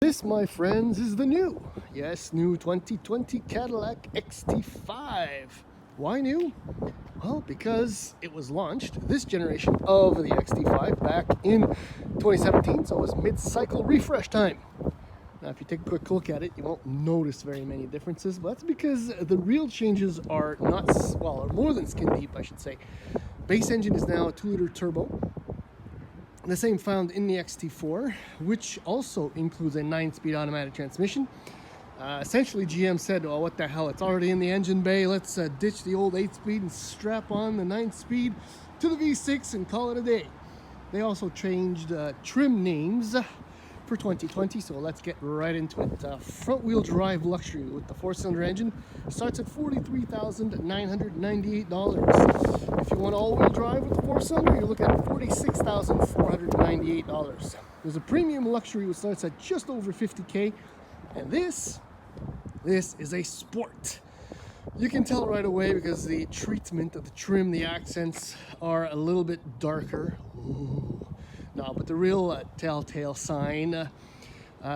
This, my friends, is the new 2020 Cadillac XT5. Why new? Well, because it was launched, this generation of the XT5, back in 2017, so it was mid-cycle refresh time. Now, if you take a quick look at it, you won't notice very many differences, but that's because the real changes are not, well, are more than skin deep, I should say. Base engine is now a 2-liter turbo. The same found in the XT4, which also includes a 9-speed automatic transmission. Essentially, GM said, oh, what the hell, it's already in the engine bay. Let's ditch the old 8-speed and strap on the 9-speed to the V6 and call it a day. They also changed trim names for 2020, so let's get right into it. Front-wheel drive luxury with the 4-cylinder engine starts at $43,998. If you want all-wheel drive with the 4-cylinder, you're looking at $46,498. There's a premium luxury which starts at just over $50K, and this is a sport. You can tell right away because the treatment of the trim, the accents are a little bit darker. Ooh. No, but the real telltale sign,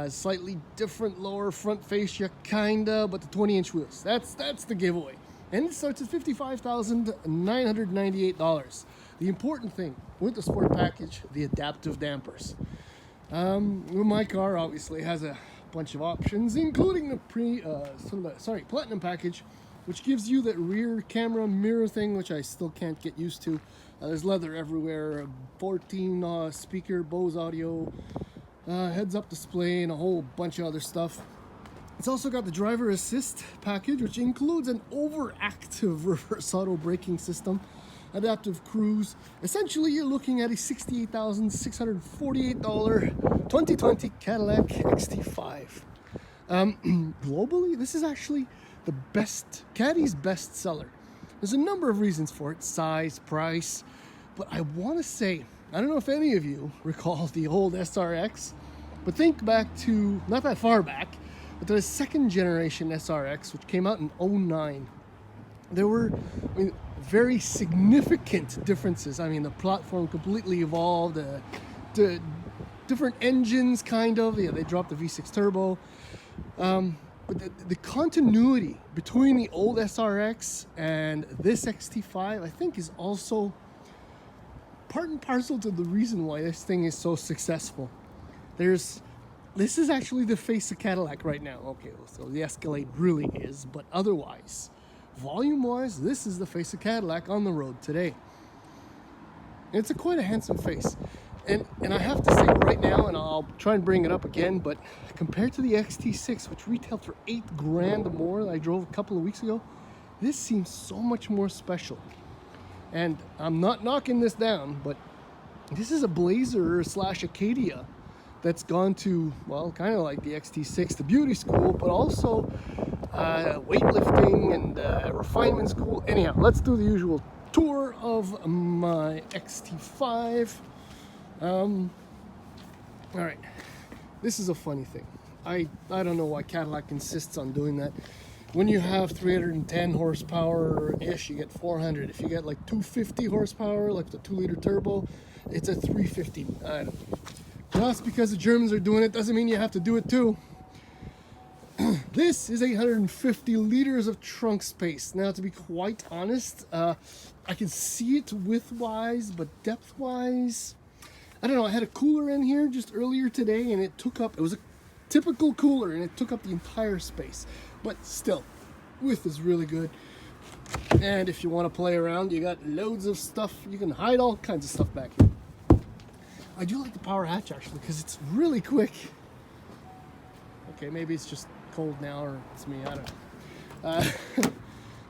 slightly different lower front fascia, kinda, but the 20-inch wheels. That's the giveaway. And it starts at $55,998. The important thing with the sport package, the adaptive dampers. My car obviously has a bunch of options, including the platinum package, which gives you that rear camera mirror thing, which I still can't get used to. There's leather everywhere, 14 speaker Bose audio, heads-up display, and a whole bunch of other stuff. It's also got the driver assist package, which includes an overactive reverse auto braking system, adaptive cruise. Essentially, you're looking at a $68,648 2020 Cadillac XT5. Globally, this is actually the Caddy's best seller. There's a number of reasons for it, size, price, but I want to say, I don't know if any of you recall the old SRX, but think back to, not that far back, but the second generation SRX, which came out in 2009. There were, very significant differences. The platform completely evolved, the different engines, kind of. Yeah, they dropped the V6 turbo. But the continuity between the old SRX and this XT5, I think, is also part and parcel to the reason why this thing is so successful. This is actually the face of Cadillac right now. Okay, so the Escalade really is, but otherwise, volume-wise, this is the face of Cadillac on the road today. It's quite a handsome face. And I have to say right now, and I'll try and bring it up again, but compared to the XT6, which retailed for $8,000 more that I drove a couple of weeks ago, this seems so much more special. And I'm not knocking this down, but this is a Blazer / Acadia that's gone to, well, kind of like the XT6, the beauty school, but also weightlifting and refinement school. Anyhow, let's do the usual tour of my XT5. All right, this is a funny thing. I don't know why Cadillac insists on doing that. When you have 310 horsepower-ish, you get 400. If you get like 250 horsepower, like the 2-liter turbo, it's a 350. I don't know. Just because the Germans are doing it doesn't mean you have to do it too. This is 850 liters of trunk space. Now, to be quite honest, I can see it width-wise, but depth-wise, I don't know. I had a cooler in here just earlier today, and it was a typical cooler, and it took up the entire space. But still, width is really good. And if you want to play around, you got loads of stuff. You can hide all kinds of stuff back here. I do like the power hatch, actually, because it's really quick. Okay, maybe it's just cold now, or it's me, I don't know.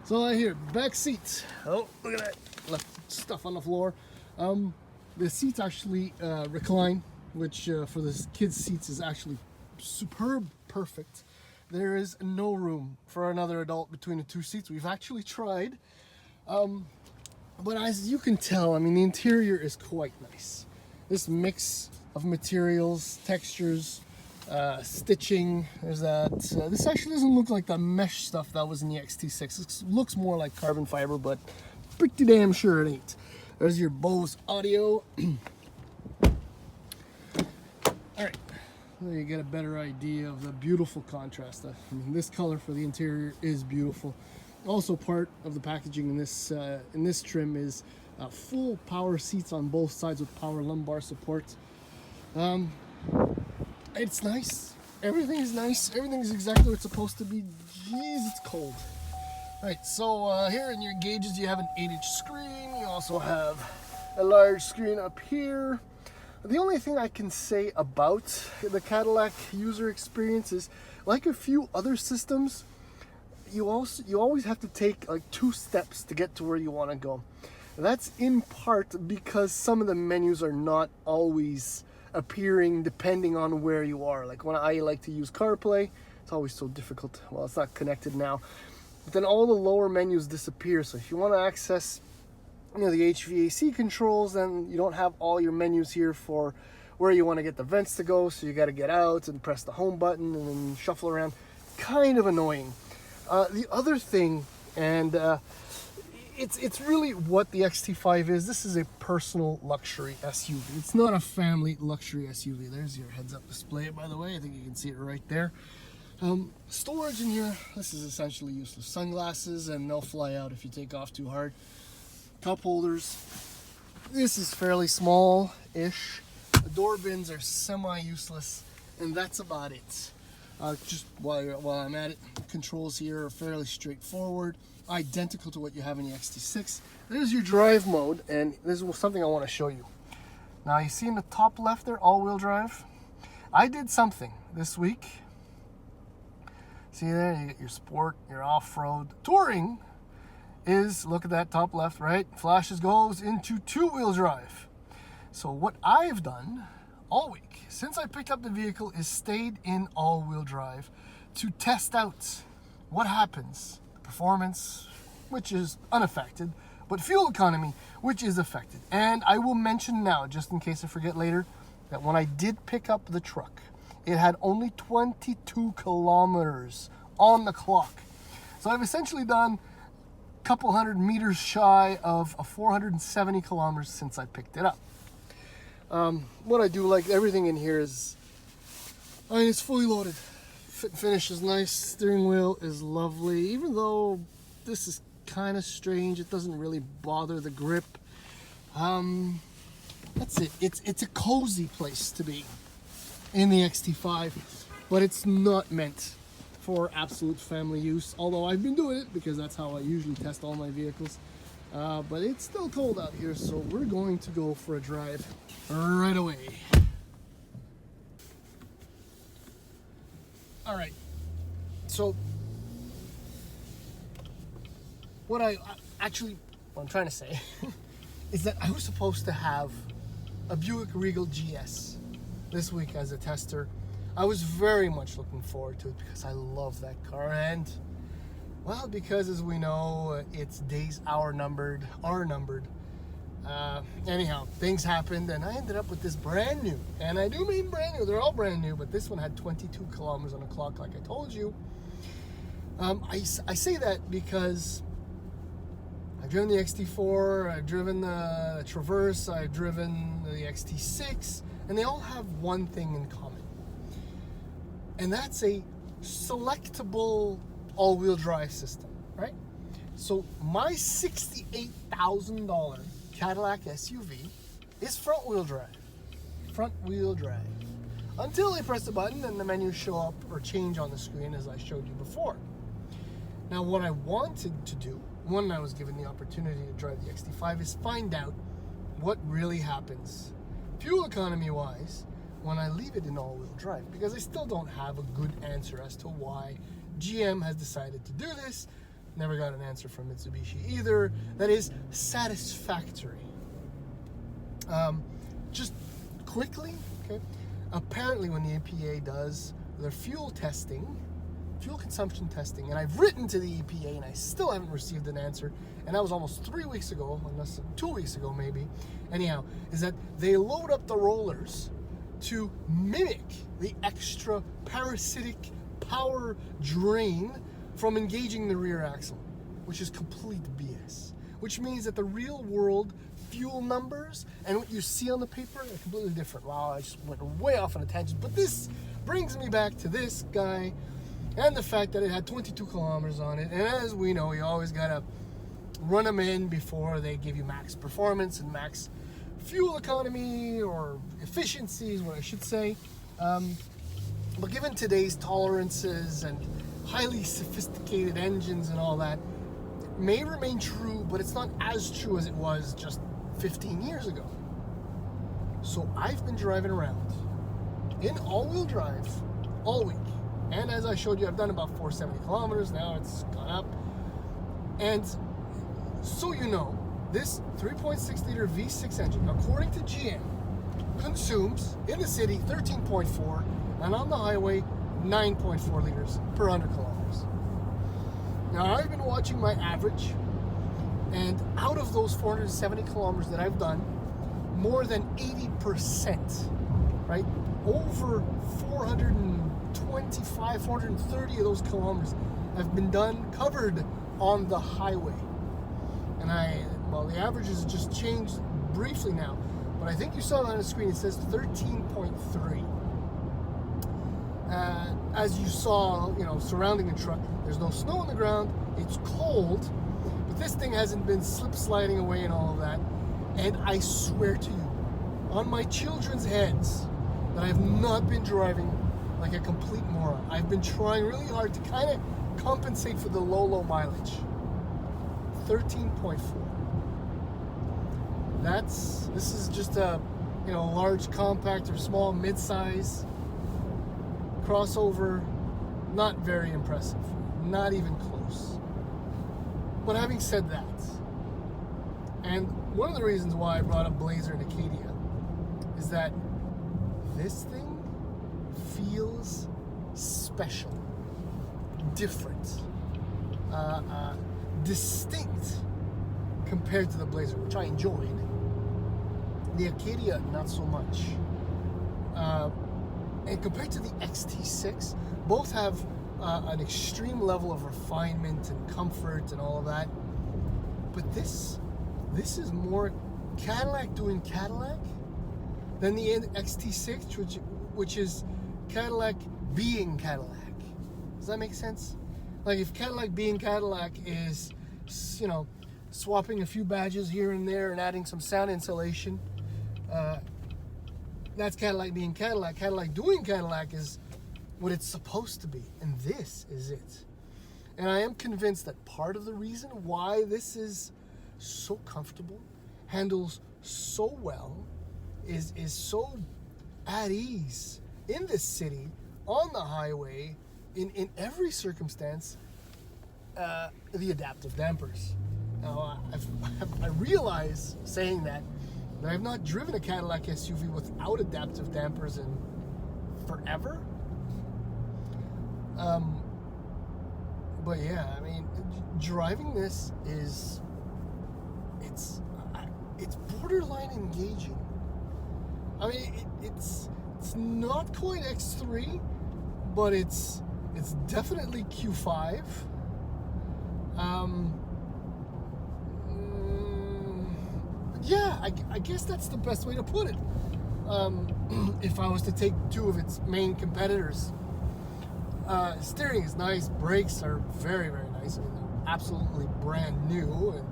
So I hear back seats. Oh, look at that. Left stuff on the floor. The seats actually recline, which for the kids' seats is actually superb, perfect. There is no room for another adult between the two seats. We've actually tried. But as you can tell, the interior is quite nice. This mix of materials, textures, stitching, there's that. This actually doesn't look like the mesh stuff that was in the XT6. It looks more like carbon fiber, but pretty damn sure it ain't. There's your Bose audio. All right, you get a better idea of the beautiful contrast. I mean, this color for the interior is beautiful. Also, part of the packaging in this trim is full power seats on both sides with power lumbar support. It's nice. Everything is nice. Everything is exactly what it's supposed to be. Jeez, it's cold. Right, so here in your gauges, you have an 8-inch screen. You also have a large screen up here. The only thing I can say about the Cadillac user experience is, like a few other systems, you always have to take like 2 steps to get to where you want to go. That's in part because some of the menus are not always appearing depending on where you are. Like when I like to use CarPlay, it's always so difficult. Well, it's not connected now. But then all the lower menus disappear. So if you want to access, the HVAC controls, then you don't have all your menus here for where you want to get the vents to go. So you got to get out and press the home button and then shuffle around. Kind of annoying. The other thing, and it's really what the XT5 is. This is a personal luxury SUV. It's not a family luxury SUV. There's your heads-up display, by the way. I think you can see it right there. Storage in here. This is essentially useless. Sunglasses, and they'll fly out if you take off too hard. Cup holders. This is fairly small-ish. The door bins are semi-useless, and that's about it. Just while I'm at it, controls here are fairly straightforward, identical to what you have in the XT6. There's your drive mode, and this is something I want to show you. Now, you see in the top left there, all-wheel drive? I did something this week. See there, you get your sport, your off-road. Touring is, look at that top left, right? Flashes goes into 2-wheel drive. So what I've done all week, since I picked up the vehicle, is stayed in all-wheel drive to test out what happens. Performance, which is unaffected, but fuel economy, which is affected. And I will mention now, just in case I forget later, that when I did pick up the truck, it had only 22 kilometers on the clock. So I've essentially done a couple hundred meters shy of 470 kilometers since I picked it up. What I do like, everything in here is, it's fully loaded. Fit and finish is nice. Steering wheel is lovely. Even though this is kind of strange, it doesn't really bother the grip. That's it. It's a cozy place to be in the XT5, but it's not meant for absolute family use. Although I've been doing it because that's how I usually test all my vehicles. But it's still cold out here, so we're going to go for a drive right away. All right, so what I'm trying to say is that I was supposed to have a Buick Regal GS this week as a tester. I was very much looking forward to it because I love that car, and well, because as we know, its days are numbered. Anyhow, things happened, and I ended up with this brand new. And I do mean brand new. They're all brand new, but this one had 22 kilometers on the clock, like I told you. I say that because I've driven the XT4, I've driven the Traverse, I've driven the XT6, and they all have one thing in common. And that's a selectable all-wheel drive system, right? So my $68,000 Cadillac SUV is front-wheel drive. Front-wheel drive. Until I press the button and the menus show up or change on the screen as I showed you before. Now what I wanted to do, when I was given the opportunity to drive the XT5, is find out what really happens, fuel economy-wise, when I leave it in all-wheel drive. Because I still don't have a good answer as to why GM has decided to do this. Never got an answer from Mitsubishi either that is satisfactory. Just quickly, okay. Apparently when the EPA does their fuel consumption testing, and I've written to the EPA and I still haven't received an answer, and that was almost 3 weeks ago, unless 2 weeks ago maybe. Anyhow, is that they load up the rollers to mimic the extra parasitic power drain from engaging the rear axle, which is complete BS. Which means that the real world fuel numbers and what you see on the paper are completely different. Wow, I just went way off on a tangent, but this brings me back to this guy and the fact that it had 22 kilometers on it. And as we know, you always gotta run them in before they give you max performance and max fuel economy, or efficiency is what I should say. But given today's tolerances and highly sophisticated engines and all that, it may remain true, but it's not as true as it was just 15 years ago. So I've been driving around in all-wheel drive all week. And as I showed you, I've done about 470 kilometers. Now it's gone up. And so you know, this 3.6 liter V6 engine, according to GM, consumes in the city 13.4 and on the highway 9.4 liters per 100 kilometers. Now I've been watching my average, and out of those 470 kilometers that I've done, more than 80%, right? Over 425, 430 of those kilometers have been covered on the highway. And the averages just changed briefly now, but I think you saw it on the screen. It says 13.3. As you saw, surrounding the truck, there's no snow on the ground. It's cold, but this thing hasn't been slip sliding away and all of that. And I swear to you, on my children's heads, that I have not been driving like a complete moron. I've been trying really hard to kind of compensate for the low mileage. 13.4. This is just a large compact or small mid-size crossover. Not very impressive, not even close. But having said that, and one of the reasons why I brought up Blazer and Acadia is that this thing feels special, different, distinct compared to the Blazer, which I enjoyed. The Acadia, not so much. And compared to the XT6, both have an extreme level of refinement and comfort and all of that. But this is more Cadillac doing Cadillac than the XT6, which is Cadillac being Cadillac. Does that make sense? Like, if Cadillac being Cadillac is, swapping a few badges here and there and adding some sound insulation, that's Cadillac being Cadillac. Cadillac doing Cadillac is what it's supposed to be, and this is it. And I am convinced that part of the reason why this is so comfortable, handles so well, is so at ease in this city, on the highway, in every circumstance, the adaptive dampers. Now, I realize, saying that I've not driven a Cadillac SUV without adaptive dampers in forever. But yeah, I mean, driving this it's borderline engaging. I mean, it's not quite X3, but it's definitely Q5. Yeah, I guess that's the best way to put it. If I was to take two of its main competitors, steering is nice, brakes are very, very nice. I mean, they're absolutely brand new and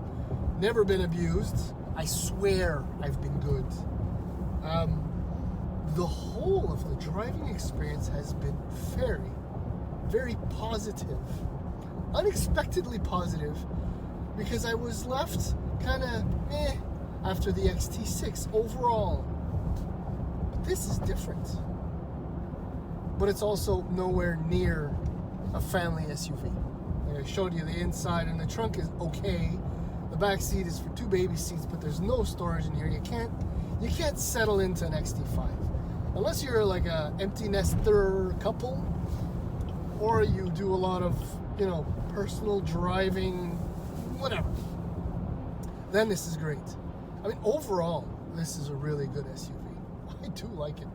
never been abused. I swear I've been good. The whole of the driving experience has been very, very positive. Unexpectedly positive, because I was left kind of meh after the XT6 overall. But this is different. But it's also nowhere near a family SUV. Like I showed you, the inside and the trunk is okay. The back seat is for two baby seats, but there's no storage in here. You can't settle into an XT5 unless you're like a empty nester couple, or you do a lot of personal driving, whatever. Then this is great. I mean, overall, this is a really good SUV. I do like it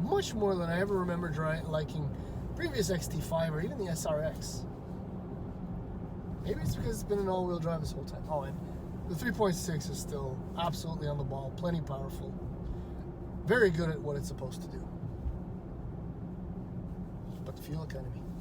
much more than I ever remember liking previous XT5 or even the SRX. Maybe it's because it's been an all-wheel drive this whole time. Oh, and the 3.6 is still absolutely on the ball, plenty powerful, very good at what it's supposed to do. fuel economy.